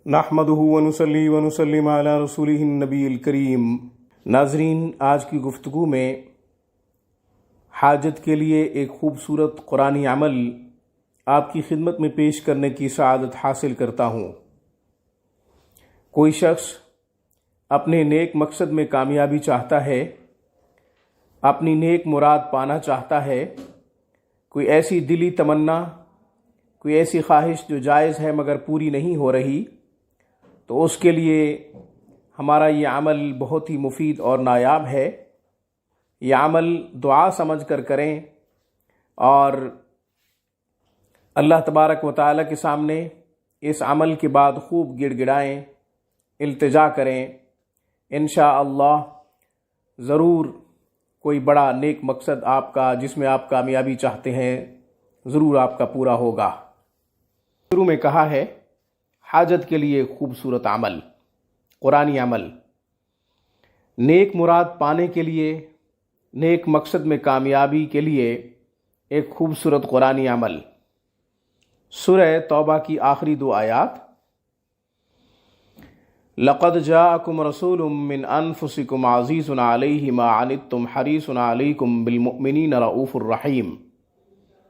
نحمدہ ونصلی ونسلم علی رسولہ النبی الکریم۔ ناظرین، آج کی گفتگو میں حاجت کے لیے ایک خوبصورت قرآنی عمل آپ کی خدمت میں پیش کرنے کی سعادت حاصل کرتا ہوں۔ کوئی شخص اپنے نیک مقصد میں کامیابی چاہتا ہے، اپنی نیک مراد پانا چاہتا ہے، کوئی ایسی دلی تمنا، کوئی ایسی خواہش جو جائز ہے مگر پوری نہیں ہو رہی، تو اس کے لیے ہمارا یہ عمل بہت ہی مفید اور نایاب ہے۔ یہ عمل دعا سمجھ کر کریں اور اللہ تبارک و تعالیٰ کے سامنے اس عمل کے بعد خوب گڑ گڑائیں، التجا کریں۔ انشاءاللہ ضرور کوئی بڑا نیک مقصد آپ کا، جس میں آپ کامیابی چاہتے ہیں، ضرور آپ کا پورا ہوگا۔ شروع میں کہا ہے حاجت کے لیے خوبصورت عمل، قرآنی عمل، نیک مراد پانے کے لیے، نیک مقصد میں کامیابی کے لیے ایک خوبصورت قرآنی عمل۔ سورہ توبہ کی آخری دو آیات، لَقَدْ جَاءَكُمْ رَسُولٌ مِّنْ أَنفُسِكُمْ عَزِيزٌ عَلَيْهِ مَا عَنِتُّمْ حَرِيصٌ عَلَيْكُمْ بِالْمُؤْمِنِينَ رَءُوفٌ رَحِيمٌ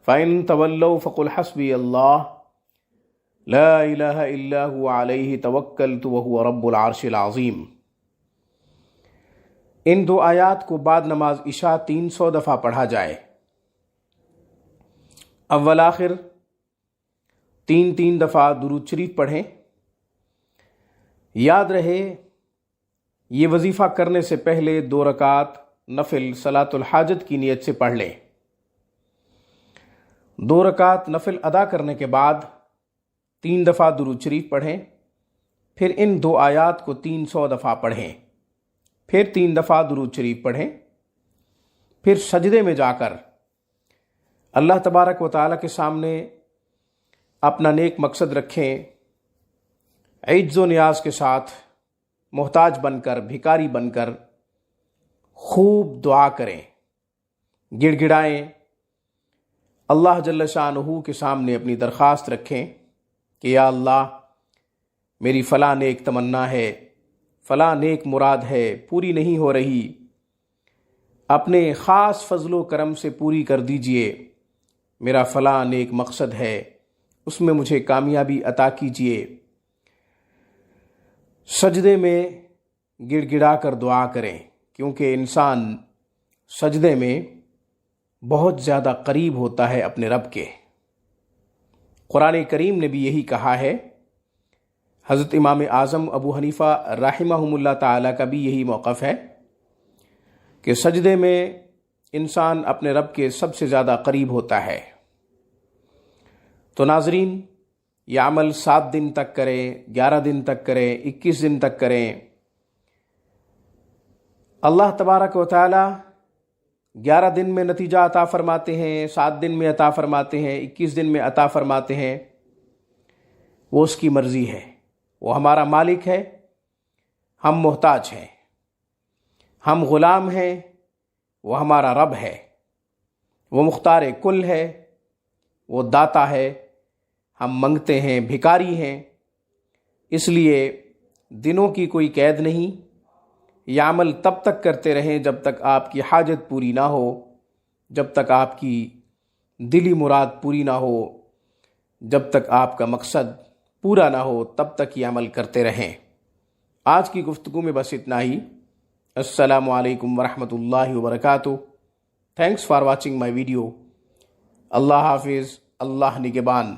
فَإِن تَوَلَّوْا فَقُلْ حَسْبِيَ اللَّهُ لا الہ الا هو علیہ توکلت وہو رب العرش العظیم۔ ان دو آیات کو بعد نماز عشاء 300 دفعہ پڑھا جائے۔ اول آخر 3 دفعہ درود شریف پڑھیں۔ یاد رہے یہ وظیفہ کرنے سے پہلے 2 رکعت نفل صلاۃ الحاجت کی نیت سے پڑھ لیں۔ 2 رکعت نفل ادا کرنے کے بعد 3 دفعہ درود شریف پڑھیں، پھر ان 2 آیات کو 300 دفعہ پڑھیں، پھر 3 دفعہ درود شریف پڑھیں، پھر سجدے میں جا کر اللہ تبارک و تعالیٰ کے سامنے اپنا نیک مقصد رکھیں، عجز و نیاز کے ساتھ، محتاج بن کر، بھکاری بن کر خوب دعا کریں، گڑ گڑائیں، اللہ جل شانہ کے سامنے اپنی درخواست رکھیں کہ یا اللہ میری فلاں نیک تمنا ہے، فلاں نیک مراد ہے، پوری نہیں ہو رہی، اپنے خاص فضل و کرم سے پوری کر دیجئے۔ میرا فلاں نیک مقصد ہے، اس میں مجھے کامیابی عطا کیجئے۔ سجدے میں گڑ گڑا کر دعا کریں، کیونکہ انسان سجدے میں بہت زیادہ قریب ہوتا ہے اپنے رب کے۔ قرآن کریم نے بھی یہی کہا ہے۔ حضرت امام اعظم ابو حنیفہ رحمہم اللہ تعالیٰ کا بھی یہی موقف ہے کہ سجدے میں انسان اپنے رب کے سب سے زیادہ قریب ہوتا ہے۔ تو ناظرین، یہ عمل 7 دن تک کریں، 11 دن تک کریں، 21 دن تک کریں۔ اللہ تبارک و تعالیٰ 11 دن میں نتیجہ عطا فرماتے ہیں، 7 دن میں عطا فرماتے ہیں، 21 دن میں عطا فرماتے ہیں، وہ اس کی مرضی ہے۔ وہ ہمارا مالک ہے، ہم محتاج ہیں، ہم غلام ہیں، وہ ہمارا رب ہے، وہ مختار کل ہے، وہ داتا ہے، ہم منگتے ہیں، بھکاری ہیں۔ اس لیے دنوں کی کوئی قید نہیں۔ یہ عمل تب تک کرتے رہیں جب تک آپ کی حاجت پوری نہ ہو، جب تک آپ کی دلی مراد پوری نہ ہو، جب تک آپ کا مقصد پورا نہ ہو، تب تک یہ عمل کرتے رہیں۔ آج کی گفتگو میں بس اتنا ہی۔ السلام علیکم ورحمۃ اللہ وبرکاتہ۔ Thanks for watching my video. اللہ حافظ، اللہ نگہبان۔